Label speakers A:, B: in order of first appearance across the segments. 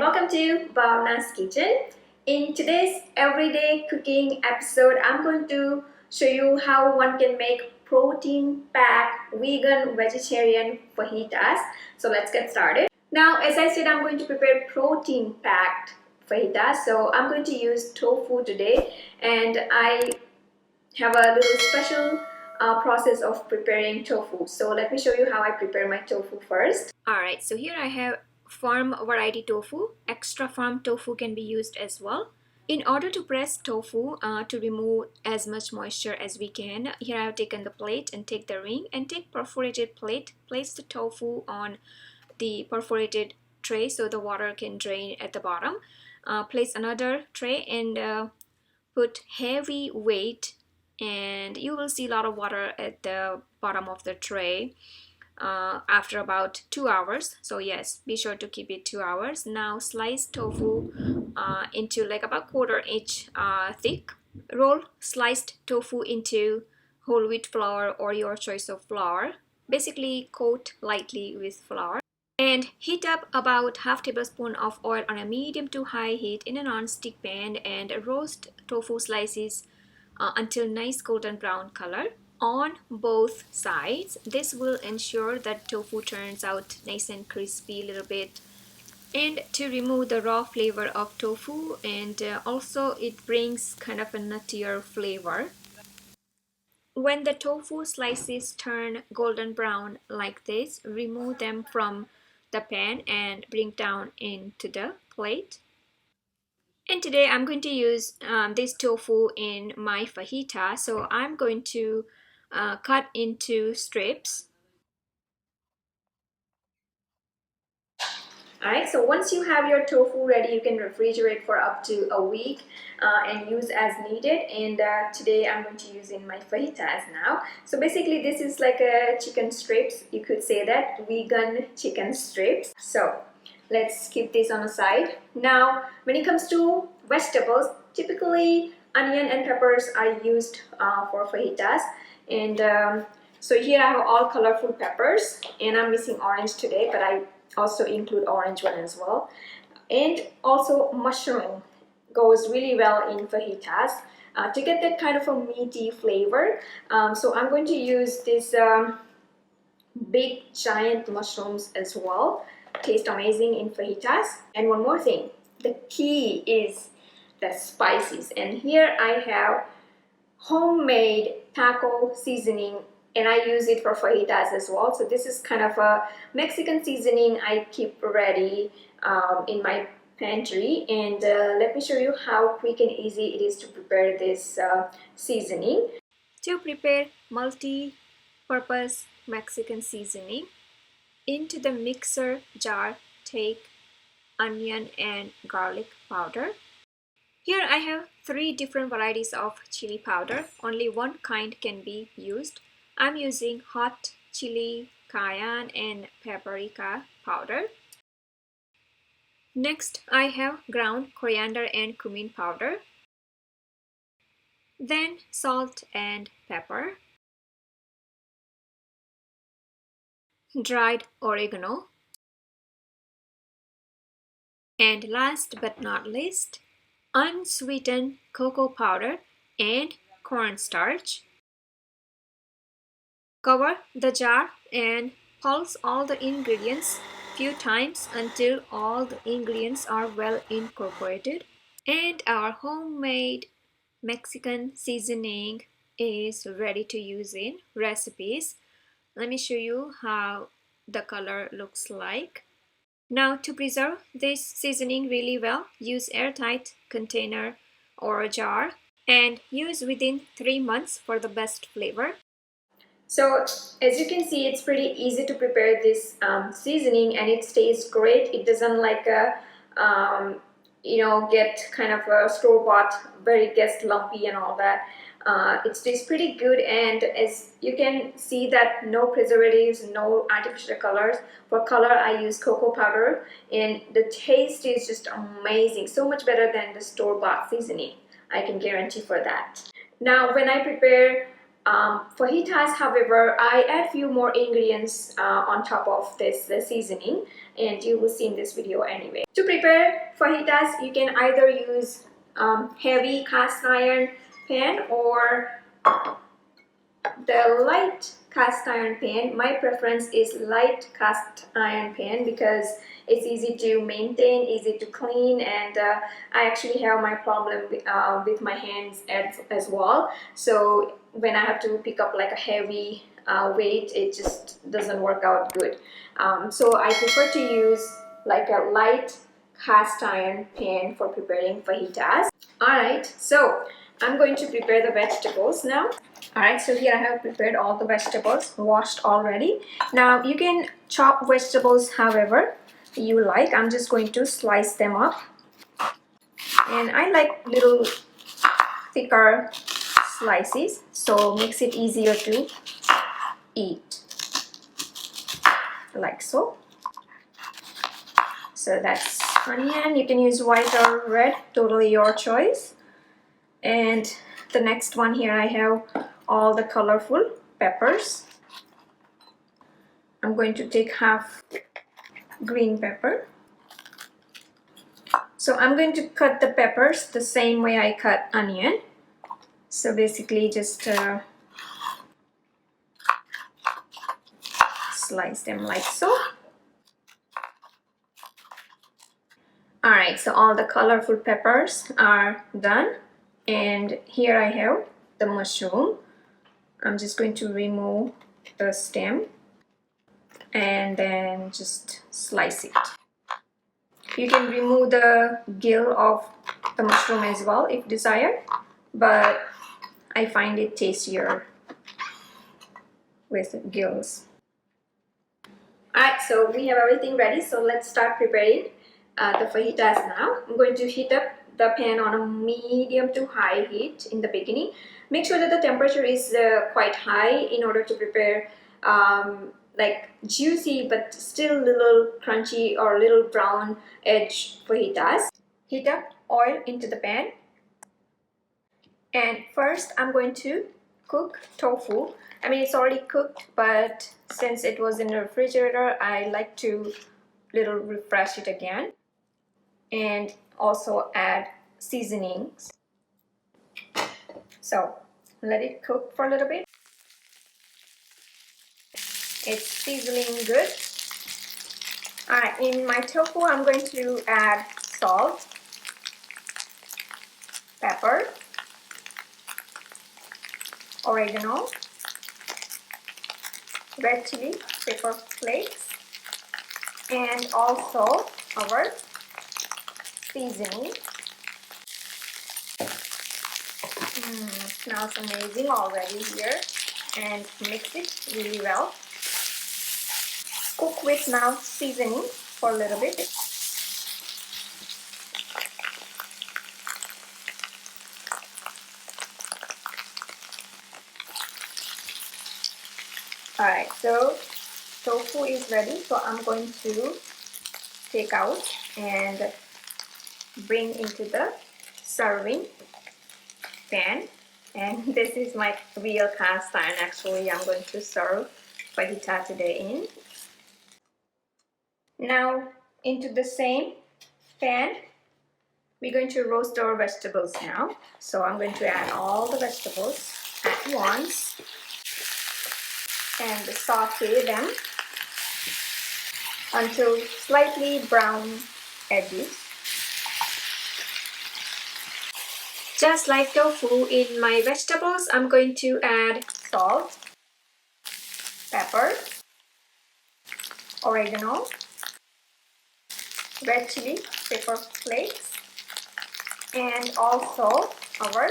A: welcome to Bhavna's Kitchen. In today's everyday cooking episode, I'm going to show you how one can make protein-packed vegan vegetarian fajitas. So let's get started. Now, as I said, I'm going to prepare protein-packed fajitas. So I'm going to use tofu today, and I have a little special process of preparing tofu. So let me show you how I prepare my tofu first. Alright, so here I have farm variety tofu. Extra farm tofu can be used as well. In order to press tofu to remove as much moisture as we can, here I have taken the plate and take the ring and take perforated plate. Place the tofu on the perforated tray so the water can drain at the bottom. Place another tray and put heavy weight, and you will see a lot of water at the bottom of the tray after about 2 hours. So yes, be sure to keep it 2 hours. Now slice tofu into like about 1/4 inch thick. Roll sliced tofu into whole wheat flour or your choice of flour. Basically coat lightly with flour. And heat up about half tablespoon of oil on a medium to high heat in a non-stick pan and roast tofu slices until nice golden brown color on both sides. This will ensure that tofu turns out nice and crispy a little bit, and to remove the raw flavor of tofu, and also it brings kind of a nuttier flavor. When the tofu slices turn golden brown like this, remove them from the pan and bring down into the plate. And today I'm going to use this tofu in my fajita. So I'm going to cut into strips. Alright, so once you have your tofu ready, you can refrigerate for up to a week and use as needed. And today I'm going to use in my fajitas now. So basically this is like a chicken strips, you could say that, vegan chicken strips. So let's keep this on the side. Now when it comes to vegetables, typically onion and peppers are used for fajitas. And so here I have all colorful peppers, and I'm missing orange today, but I also include orange one as well. And also mushroom goes really well in fajitas to get that kind of a meaty flavor. So I'm going to use this big giant mushrooms as well. Taste amazing in fajitas. And one more thing, the key is the spices, and here I have homemade taco seasoning, and I use it for fajitas as well. So this is kind of a Mexican seasoning I keep ready in my pantry, and let me show you how quick and easy it is to prepare this seasoning. To prepare multi-purpose Mexican seasoning, into the mixer jar take onion and garlic powder. Here I have 3 different varieties of chili powder. Only one kind can be used. I'm using hot chili, cayenne and paprika powder. Next I have ground coriander and cumin powder. Then salt and pepper. Dried oregano. And last but not least, unsweetened cocoa powder and cornstarch. Cover the jar and pulse all the ingredients few times until all the ingredients are well incorporated. And our homemade Mexican seasoning is ready to use in recipes. Let me show you how the color looks like. Now to preserve this seasoning really well, use airtight container or a jar and use within 3 months for the best flavor. So as you can see, it's pretty easy to prepare this seasoning, and it stays great. It doesn't like get kind of a store-bought where it gets lumpy and all that. It stays pretty good, and as you can see that no preservatives, no artificial colors. For color I use cocoa powder, and the taste is just amazing, so much better than the store-bought seasoning. I can guarantee for that. Now when I prepare Fajitas, however, I add few more ingredients on top of the seasoning, and you will see in this video anyway. To prepare fajitas, you can either use heavy cast iron pan or the light cast iron pan. My preference is light cast iron pan because it's easy to maintain, easy to clean, and I actually have my problem with my hands as well. So when I have to pick up like a heavy weight, it just doesn't work out good. So I prefer to use like a light cast iron pan for preparing fajitas. Alright, so I'm going to prepare the vegetables now. Alright, so here I have prepared all the vegetables, washed already. Now you can chop vegetables however you like. I'm just going to slice them up. And I like little thicker slices, so makes it easier to eat. Like so. So that's onion. You can use white or red, totally your choice. And the next one here I have all the colorful peppers. I'm going to take half green pepper. So I'm going to cut the peppers the same way I cut onion. So basically just slice them like so. Alright, so all the colorful peppers are done. And here I have the mushroom. I'm just going to remove the stem and then just slice it. You can remove the gill of the mushroom as well if desired, but I find it tastier with gills. Alright, so we have everything ready, so let's start preparing the fajitas now. I'm going to heat up the pan on a medium to high heat in the beginning. Make sure that the temperature is quite high in order to prepare like juicy but still little crunchy or little brown edge fajitas. Heat up oil into the pan, and first I'm going to cook tofu. I mean, it's already cooked, but since it was in the refrigerator, I like to little refresh it again and also add seasonings. So let it cook for a little bit. It's sizzling good. Alright, in my tofu I'm going to add salt, pepper, oregano, red chili pepper flakes, and also our seasoning. Smells amazing already here, and mix it really well. Cook with now seasoning for a little bit. Alright, so tofu is ready, so I'm going to take out and bring into the serving pan. And this is my real cast iron. Actually, I'm going to serve fajita today in. Now into the same pan, we're going to roast our vegetables now. So I'm going to add all the vegetables at once and saute them until slightly brown edges. Just like tofu, in my vegetables, I'm going to add salt, pepper, oregano, red chili pepper flakes, and also our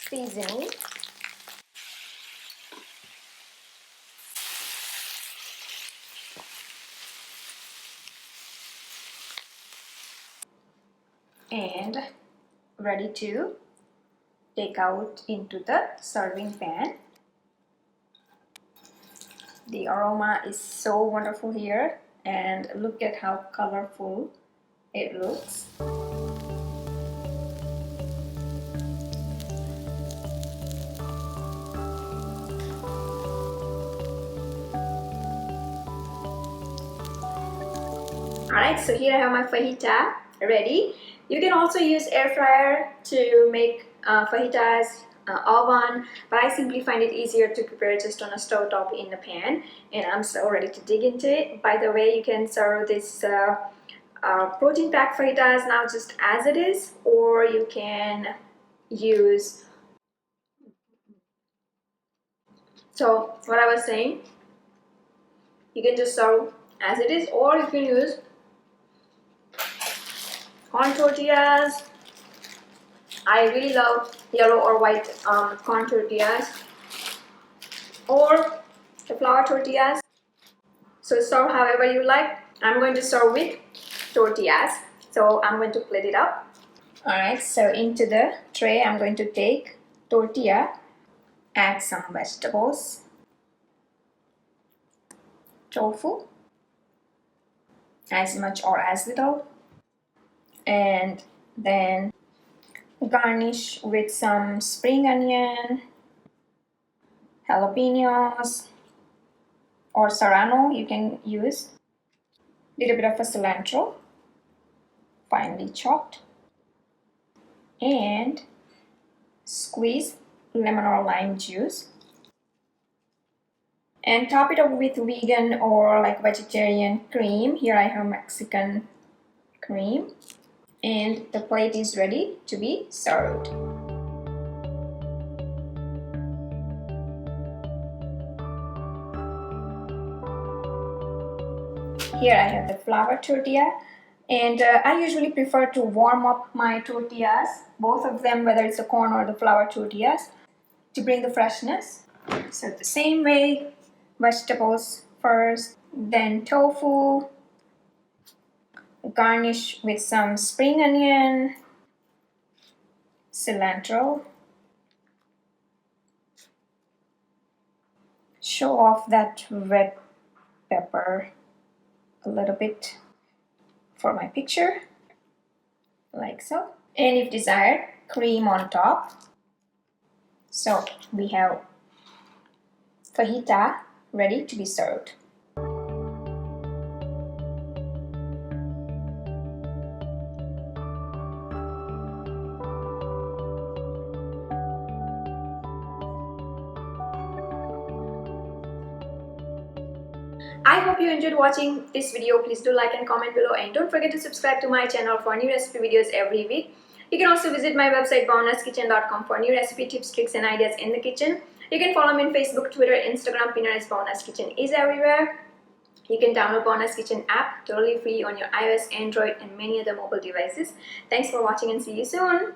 A: seasoning. And ready to take out into the serving pan. The aroma is so wonderful here, and look at how colorful it looks. Alright, so here I have my fajita ready. You can also use air fryer to make fajitas, oven, but I simply find it easier to prepare just on a stove top in the pan, and I'm so ready to dig into it. By the way, you can serve this protein packed fajitas now just as it is, or you can use, so what I was saying, you can just serve as it is, or you can use corn tortillas. I really love yellow or white corn tortillas, or the flour tortillas. So serve however you like. I'm going to serve with tortillas, so I'm going to plate it up. Alright, so into the tray I'm going to take tortilla, add some vegetables, tofu, as much or as little, and then garnish with some spring onion, jalapenos, or serrano you can use, little bit of a cilantro, finely chopped, and squeeze lemon or lime juice, and top it up with vegan or like vegetarian cream. Here I have Mexican cream, and the plate is ready to be served. Here I have the flour tortilla, and I usually prefer to warm up my tortillas, both of them, whether it's the corn or the flour tortillas, to bring the freshness. So the same way, vegetables first, then tofu, garnish with some spring onion, cilantro, show off that red pepper a little bit for my picture, like so, and if desired, cream on top. So we have fajita ready to be served. I hope you enjoyed watching this video. Please do like and comment below, and don't forget to subscribe to my channel for new recipe videos every week. You can also visit my website bhavanaskitchen.com for new recipe tips, tricks and ideas in the kitchen. You can follow me on Facebook, Twitter, Instagram. Pinterest. Bhavana's Kitchen is everywhere. You can download Bhavana's Kitchen app totally free on your iOS, Android and many other mobile devices. Thanks for watching and see you soon.